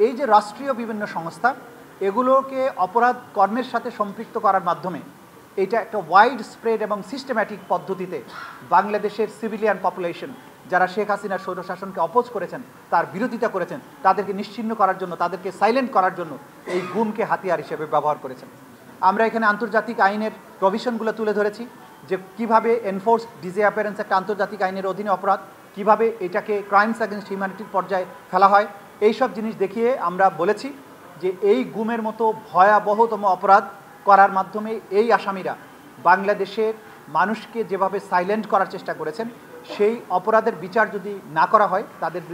এই যে রাষ্ট্রীয় বিভিন্ন সংস্থা এগুলোকে অপরাধ কর্মের সাথে সম্পৃক্ত করার মাধ্যমে এটা একটা ওয়াইড স্প্রেড এবং সিস্টেম্যাটিক পদ্ধতিতে বাংলাদেশের সিভিলিয়ান পপুলেশন যারা শেখ হাসিনার স্বৈরশাসনকে অপোজ করেছেন, তার বিরোধিতা করেছেন, তাদেরকে নিশ্চিহ্ন করার জন্য, তাদেরকে সাইলেন্ট করার জন্য এই গুমকে হাতিয়ার হিসেবে ব্যবহার করেছেন। আমরা এখানে আন্তর্জাতিক আইনের প্রভিশনগুলো তুলে ধরেছি যে কীভাবে এনফোর্সড ডিসঅ্যাপিয়ারেন্স একটা আন্তর্জাতিক আইনের অধীনে অপরাধ, কিভাবে এটাকে ক্রাইমস অ্যাগেন্স্ট হিউম্যানিটির পর্যায়ে ফেলা হয়। এইসব জিনিস দেখিয়ে আমরা বলেছি যে এই গুমের মতো ভয়াবহতম অপরাধ করার মাধ্যমে এই আসামিরা বাংলাদেশের মানুষকে যেভাবে সাইলেন্ট করার চেষ্টা করেছেন, সেই অপরাধের বিচার যদি না করা হয়,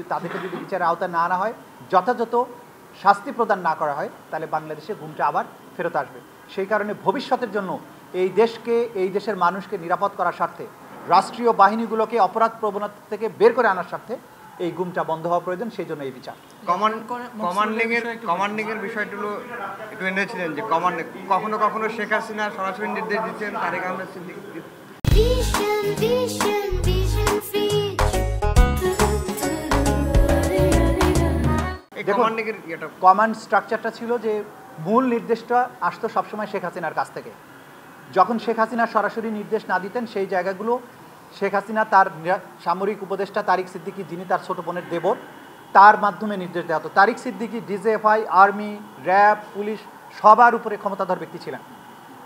তাদেরকে যদি বিচারের আওতায় না আনা হয়, যথাযথ শাস্তি প্রদান না করা হয়, তাহলে বাংলাদেশে গুমটা আবার ফেরত আসবে। সেই কারণে ভবিষ্যতের জন্য এই দেশকে, এই দেশের মানুষকে নিরাপদ করার স্বার্থে, রাষ্ট্রীয় বাহিনীগুলোকে অপরাধ প্রবণতা থেকে বের করে আনার স্বার্থে এই গুমটা বন্ধ হওয়া প্রয়োজন। সেই জন্য এই বিচার। কমান্ডিংয়ের বিষয়গুলো একটু এনেছিলেন যে কখনো কখনো শেখ হাসিনা সরাসরি নির্দেশ দিচ্ছেন তারেক আহমেদ সিদ্দিকী। কমান্ড স্ট্রাকচারটা ছিল যে মূল নির্দেশটা আসতো সবসময় শেখ হাসিনার কাছ থেকে। যখন শেখ হাসিনা সরাসরি নির্দেশ না দিতেন, সেই জায়গাগুলো শেখ হাসিনা তার সামরিক উপদেষ্টা তারিক সিদ্দিকী, যিনি তার ছোট বোনের দেবর, তার মাধ্যমে নির্দেশ দেওয়া হতো। Tariq Siddiqui DGFI, army, RAB, police সবার উপরে ক্ষমতাধর ব্যক্তি ছিলেন।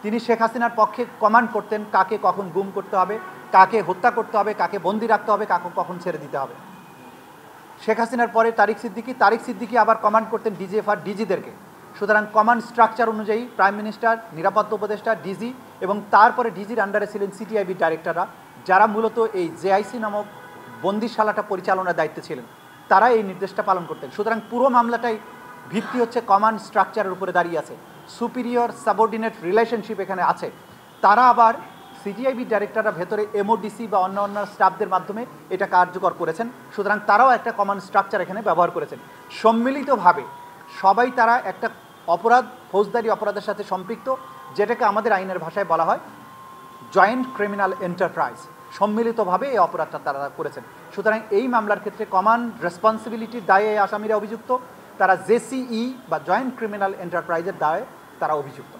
তিনি শেখ হাসিনার পক্ষে কমান্ড করতেন কাকে কখন গুম করতে হবে, কাকে হত্যা করতে হবে, কাকে বন্দি রাখতে হবে, কাকে কখন ছেড়ে দিতে হবে। শেখ হাসিনার পরে তারিক সিদ্দিকী আবার কমান্ড করতেন ডিজিএফআর ডিজিদেরকে। সুতরাং কমান্ড স্ট্রাকচার অনুযায়ী প্রাইম মিনিস্টার, নিরাপত্তা উপদেষ্টা, ডিজি এবং তারপরে ডিজির আন্ডারে ছিলেন সিটিআইবি ডাইরেক্টররা, যারা মূলত এই জেআইসি নামক বন্দিশালাটা পরিচালনার দায়িত্বে ছিলেন। তারা এই নির্দেশটা পালন করতেন। সুতরাং পুরো মামলাটাই ভিত্তি হচ্ছে কমান্ড স্ট্রাকচারের উপরে দাঁড়িয়ে আছে। সুপিরিয়র সাবঅর্ডিনেট রিলেশনশিপ এখানে আছে। তারা আবার সিটিআইবি ডাইরেক্টররা ভেতরে এমওডিসি বা অন্য স্টাফদের মাধ্যমে এটা কার্যকর করেছেন। সুতরাং তারাও একটা কমান্ড স্ট্রাকচার এখানে ব্যবহার করেছেন। সম্মিলিতভাবে সবাই তারা একটা অপরাধ, ফৌজদারি অপরাধের সাথে সম্পৃক্ত, যেটাকে আমাদের আইনের ভাষায় বলা হয় জয়েন্ট ক্রিমিনাল এন্টারপ্রাইজ। সম্মিলিতভাবে এই অপরাধটা তারা করেছেন। সুতরাং এই মামলার ক্ষেত্রে কমান্ড রেসপন্সিবিলিটির দায়ে আসামিরা অভিযুক্ত, তারা জেসিই বা জয়েন্ট ক্রিমিনাল এন্টারপ্রাইজের দায়ে তারা অভিযুক্ত।